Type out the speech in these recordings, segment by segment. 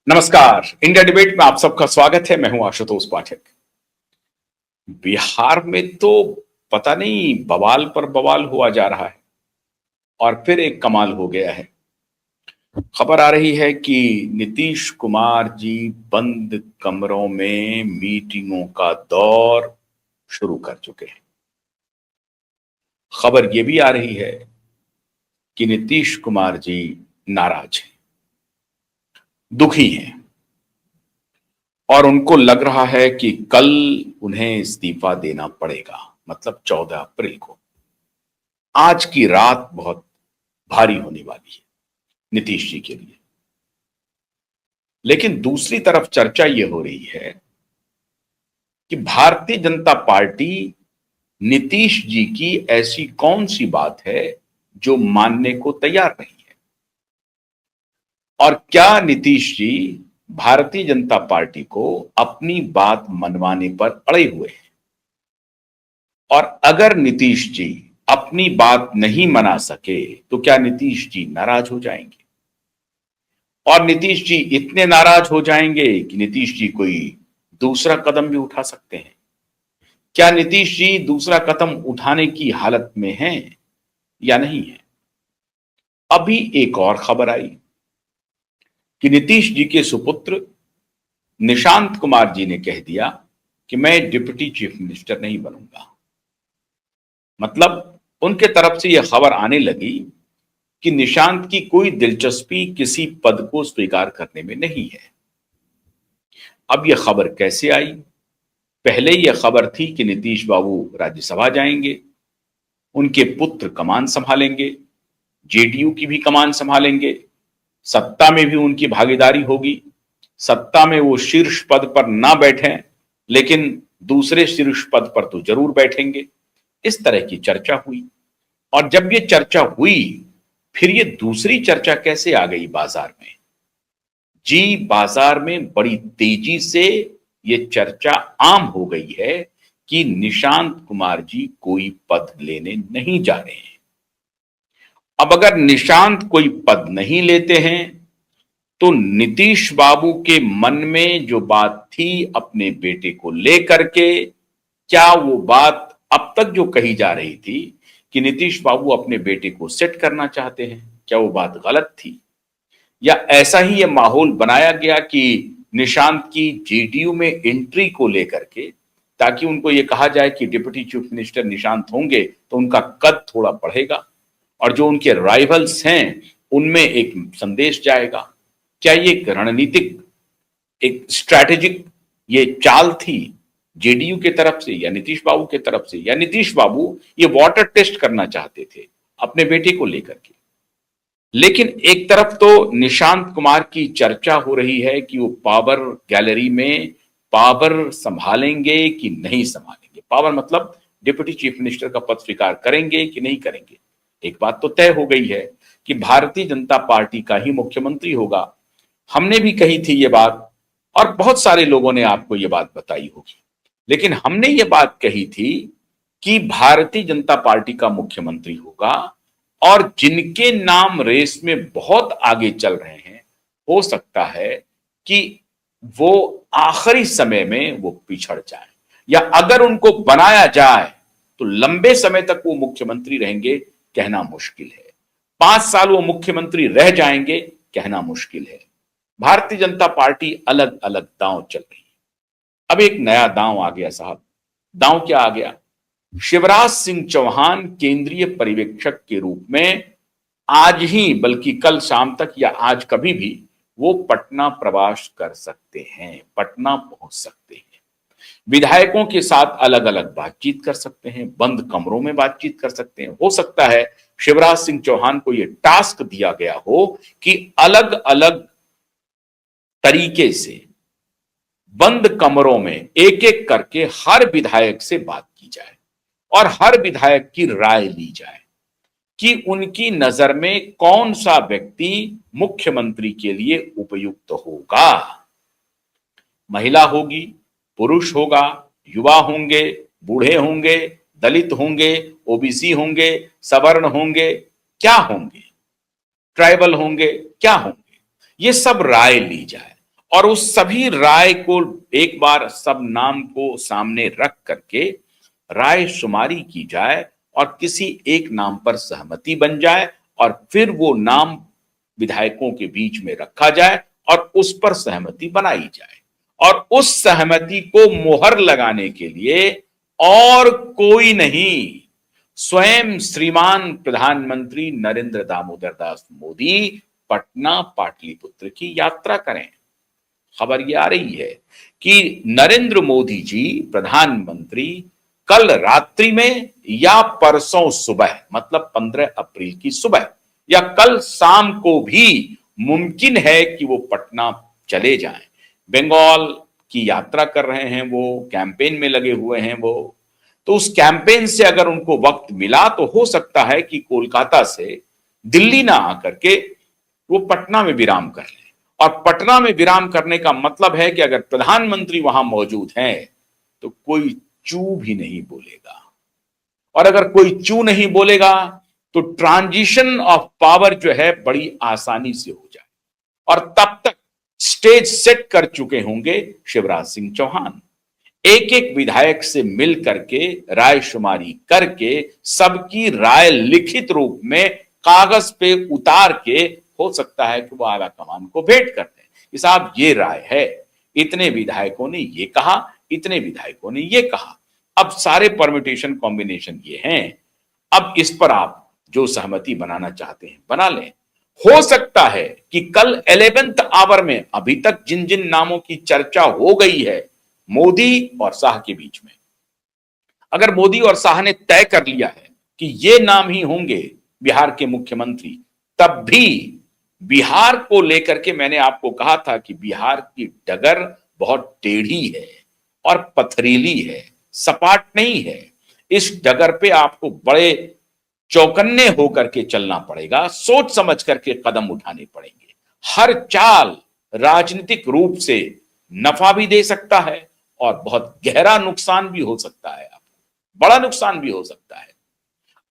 नमस्कार। India debate में आप सबका स्वागत है। मैं हूं आशुतोष पाठक। बिहार में तो पता नहीं बवाल पर बवाल हुआ जा रहा है और फिर एक कमाल हो गया है। खबर आ रही है कि नीतीश कुमार जी बंद कमरों में मीटिंगों का दौर शुरू कर चुके हैं। खबर यह भी आ रही है कि नीतीश कुमार जी नाराज हैं, दुखी हैं और उनको लग रहा है कि कल उन्हें इस्तीफा देना पड़ेगा, मतलब 14 अप्रैल को। आज की रात बहुत भारी होने वाली है नीतीश जी के लिए। लेकिन दूसरी तरफ चर्चा यह हो रही है कि भारतीय जनता पार्टी नीतीश जी की ऐसी कौन सी बात है जो मानने को तैयार नहीं है, और क्या नीतीश जी भारतीय जनता पार्टी को अपनी बात मनवाने पर अड़े हुए हैं। और अगर नीतीश जी अपनी बात नहीं मना सके तो क्या नीतीश जी नाराज हो जाएंगे, और नीतीश जी इतने नाराज हो जाएंगे कि नीतीश जी कोई दूसरा कदम भी उठा सकते हैं। क्या नीतीश जी दूसरा कदम उठाने की हालत में हैं या नहीं है। अभी एक और खबर आई कि नीतीश जी के सुपुत्र निशांत कुमार जी ने कह दिया कि मैं डिप्टी चीफ मिनिस्टर नहीं बनूंगा। मतलब उनके तरफ से यह खबर आने लगी कि निशांत की कोई दिलचस्पी किसी पद को स्वीकार करने में नहीं है। अब यह खबर कैसे आई? पहले यह खबर थी कि नीतीश बाबू राज्यसभा जाएंगे, उनके पुत्र कमान संभालेंगे, जेडीयू की भी कमान संभालेंगे, सत्ता में भी उनकी भागीदारी होगी। सत्ता में वो शीर्ष पद पर ना बैठें, लेकिन दूसरे शीर्ष पद पर तो जरूर बैठेंगे। इस तरह की चर्चा हुई, और जब ये चर्चा हुई फिर ये दूसरी चर्चा कैसे आ गई बाजार में? जी, बाजार में बड़ी तेजी से ये चर्चा आम हो गई है कि निशांत कुमार जी कोई पद लेने नहीं जा रहे हैं। अब अगर निशांत कोई पद नहीं लेते हैं तो नीतीश बाबू के मन में जो बात थी अपने बेटे को लेकर के, क्या वो बात अब तक जो कही जा रही थी कि नीतीश बाबू अपने बेटे को सेट करना चाहते हैं, क्या वो बात गलत थी? या ऐसा ही ये माहौल बनाया गया कि निशांत की जेडीयू में एंट्री को लेकर के, ताकि उनको ये कहा जाए कि डिप्टी चीफ मिनिस्टर निशांत होंगे तो उनका कद थोड़ा बढ़ेगा और जो उनके राइवल्स हैं उनमें एक संदेश जाएगा। क्या ये एक रणनीतिक, एक स्ट्रैटेजिक ये चाल थी जेडीयू के तरफ से या नीतीश बाबू के तरफ से, या नीतीश बाबू ये वाटर टेस्ट करना चाहते थे अपने बेटे को लेकर के? लेकिन एक तरफ तो निशांत कुमार की चर्चा हो रही है कि वो पावर गैलरी में पावर संभालेंगे कि नहीं संभालेंगे। पावर मतलब डिप्टी चीफ मिनिस्टर का पद स्वीकार करेंगे कि नहीं करेंगे। एक बात तो तय हो गई है कि भारतीय जनता पार्टी का ही मुख्यमंत्री होगा। हमने भी कही थी ये बात, और बहुत सारे लोगों ने आपको ये बात बताई होगी। लेकिन हमने ये बात कही थी कि भारतीय जनता पार्टी का मुख्यमंत्री होगा, और जिनके नाम रेस में बहुत आगे चल रहे हैं, हो सकता है कि वो आखिरी समय में वो पिछड़ जाए, या अगर उनको बनाया जाए तो लंबे समय तक वो मुख्यमंत्री रहेंगे, कहना मुश्किल है। 5 साल वो मुख्यमंत्री रह जाएंगे, कहना मुश्किल है। भारतीय जनता पार्टी अलग अलग दांव चल रही है। अब एक नया दांव आ गया साहब। दांव क्या आ गया? शिवराज सिंह चौहान केंद्रीय पर्यवेक्षक के रूप में आज ही, बल्कि कल शाम तक या आज कभी भी, वो पटना प्रवास कर सकते हैं, पटना पहुंच सकते हैं। विधायकों के साथ अलग अलग बातचीत कर सकते हैं, बंद कमरों में बातचीत कर सकते हैं। हो सकता है शिवराज सिंह चौहान को यह टास्क दिया गया हो कि अलग अलग तरीके से बंद कमरों में एक एक करके हर विधायक से बात की जाए और हर विधायक की राय ली जाए कि उनकी नजर में कौन सा व्यक्ति मुख्यमंत्री के लिए उपयुक्त होगा। महिला होगी, पुरुष होगा, युवा होंगे, बूढ़े होंगे, दलित होंगे, ओबीसी होंगे, सवर्ण होंगे, क्या होंगे, ट्राइबल होंगे, क्या होंगे, ये सब राय ली जाए और उस सभी राय को एक बार सब नाम को सामने रख करके राय शुमारी की जाए और किसी एक नाम पर सहमति बन जाए और फिर वो नाम विधायकों के बीच में रखा जाए और उस पर सहमति बनाई जाए और उस सहमति को मोहर लगाने के लिए और कोई नहीं, स्वयं श्रीमान प्रधानमंत्री नरेंद्र दामोदर दास मोदी पटना पाटलिपुत्र की यात्रा करें। खबर ये आ रही है कि नरेंद्र मोदी जी प्रधानमंत्री कल रात्रि में या परसों सुबह, मतलब 15 अप्रैल की सुबह या कल शाम को भी मुमकिन है कि वो पटना चले जाएं। बंगाल की यात्रा कर रहे हैं, वो कैंपेन में लगे हुए हैं वो, तो उस कैंपेन से अगर उनको वक्त मिला तो हो सकता है कि कोलकाता से दिल्ली ना आकर के वो पटना में विराम कर लें। और पटना में विराम करने का मतलब है कि अगर प्रधानमंत्री वहां मौजूद हैं तो कोई चू भी नहीं बोलेगा, और अगर कोई चू नहीं बोलेगा तो ट्रांजिशन ऑफ पावर जो है बड़ी आसानी से हो जाए। और तब तक स्टेज सेट कर चुके होंगे शिवराज सिंह चौहान, एक एक विधायक से मिल करके राय शुमारी करके सबकी राय लिखित रूप में कागज पे उतार के हो सकता है कि वो आला कमान को भेंट कर दें कि साहब ये राय है, इतने विधायकों ने ये कहा, इतने विधायकों ने ये कहा, अब सारे परम्यूटेशन कॉम्बिनेशन ये हैं, अब इस पर आप जो सहमति बनाना चाहते हैं बना लें। हो सकता है कि कल 11th आवर में अभी तक जिन जिन नामों की चर्चा हो गई है मोदी और शाह के बीच में, अगर मोदी और शाह ने तय कर लिया है कि ये नाम ही होंगे बिहार के मुख्यमंत्री, तब भी बिहार को लेकर के मैंने आपको कहा था कि बिहार की डगर बहुत टेढ़ी है और पथरीली है, सपाट नहीं है। इस डगर पे आपको बड़े चौकन्ने होकर के चलना पड़ेगा, सोच समझ करके कदम उठाने पड़ेंगे। हर चाल राजनीतिक रूप से नफा भी दे सकता है और बहुत गहरा नुकसान भी हो सकता है, आपको बड़ा नुकसान भी हो सकता है,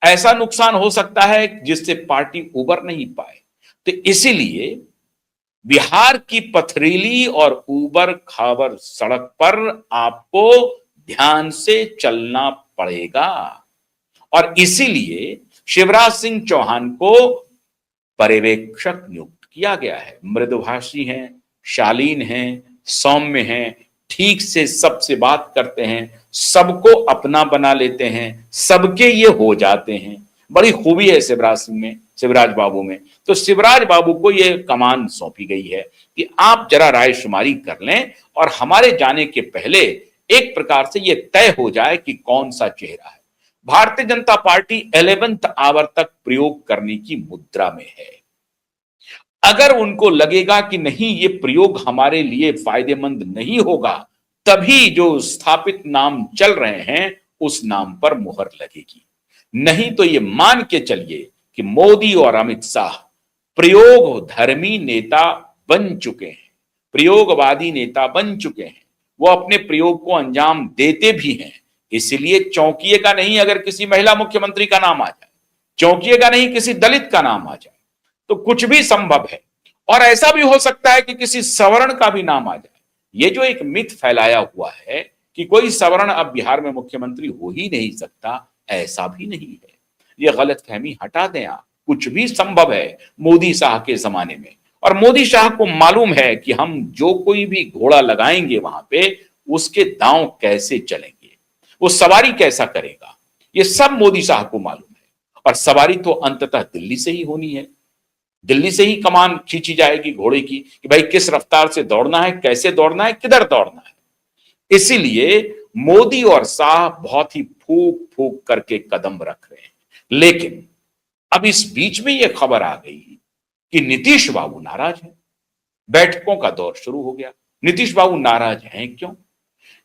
ऐसा नुकसान हो सकता है जिससे पार्टी उबर नहीं पाए। तो इसीलिए बिहार की पथरीली और उबर खाबर सड़क पर आपको ध्यान से चलना पड़ेगा और इसीलिए शिवराज सिंह चौहान को पर्यवेक्षक नियुक्त किया गया है। मृदुभाषी हैं, शालीन हैं, सौम्य हैं, ठीक से सबसे बात करते हैं, सबको अपना बना लेते हैं, सबके ये हो जाते हैं। बड़ी खूबी है शिवराज सिंह में, शिवराज बाबू में। तो शिवराज बाबू को ये कमान सौंपी गई है कि आप जरा राय शुमारी कर लें और हमारे जाने के पहले एक प्रकार से ये तय हो जाए कि कौन सा चेहरा है। Bharatiya Janata party 11th our तक प्रयोग करने की मुद्रा में है। अगर उनको लगेगा कि नहीं ये प्रयोग हमारे लिए फायदेमंद नहीं होगा, तभी जो स्थापित नाम चल रहे हैं उस नाम पर मुहर लगेगी। नहीं तो ये मान के चलिए कि मोदी और अमित शाह प्रयोग धर्मी नेता बन चुके हैं, प्रयोगवादी नेता बन चुके हैं, वो अपने प्रयोग को अंजाम देते भी हैं। इसलिए चौंकिएगा नहीं अगर किसी महिला मुख्यमंत्री का नाम आ जाए, चौंकिएगा नहीं किसी दलित का नाम आ जाए, तो कुछ भी संभव है। और ऐसा भी हो सकता है कि किसी सवर्ण का भी नाम आ जाए। ये जो एक मिथ फैलाया हुआ है कि कोई सवर्ण अब बिहार में मुख्यमंत्री हो ही नहीं सकता, ऐसा भी नहीं है। ये गलतफहमी हटा दें आप, कुछ भी संभव है मोदी शाह के जमाने में। और मोदी शाह को मालूम है कि हम जो कोई भी घोड़ा लगाएंगे वहां पे उसके दांव कैसे चलेंगे, वो सवारी कैसा करेगा, ये सब मोदी शाह को मालूम है। और सवारी तो अंततः दिल्ली से ही होनी है, दिल्ली से ही कमान खींची जाएगी घोड़े की कि भाई किस रफ्तार से दौड़ना है, कैसे दौड़ना है, किधर दौड़ना है। इसीलिए मोदी और शाह बहुत ही फूक फूक करके कदम रख रहे हैं। लेकिन अब इस बीच में यह खबर आ गई कि नीतीश बाबू नाराज हैं, बैठकों का दौर शुरू हो गया। नीतीश बाबू नाराज हैं क्यों?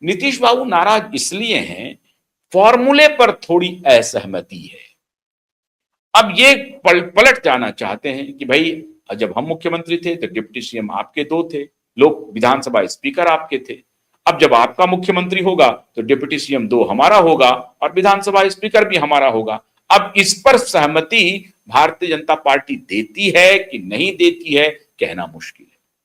नीतीश बाबू नाराज इसलिए हैं, फॉर्मूले पर थोड़ी असहमति है। अब ये पलट जाना चाहते हैं कि भाई जब हम मुख्यमंत्री थे तो डिप्टी सीएम आपके दो थे, लोग विधानसभा स्पीकर आपके थे। अब जब आपका मुख्यमंत्री होगा तो डिप्टी सीएम दो हमारा होगा और विधानसभा स्पीकर भी हमारा होगा। अब इस पर सहमति भारतीय जनता पार्टी देती है कि नहीं देती है, कहना मुश्किल है।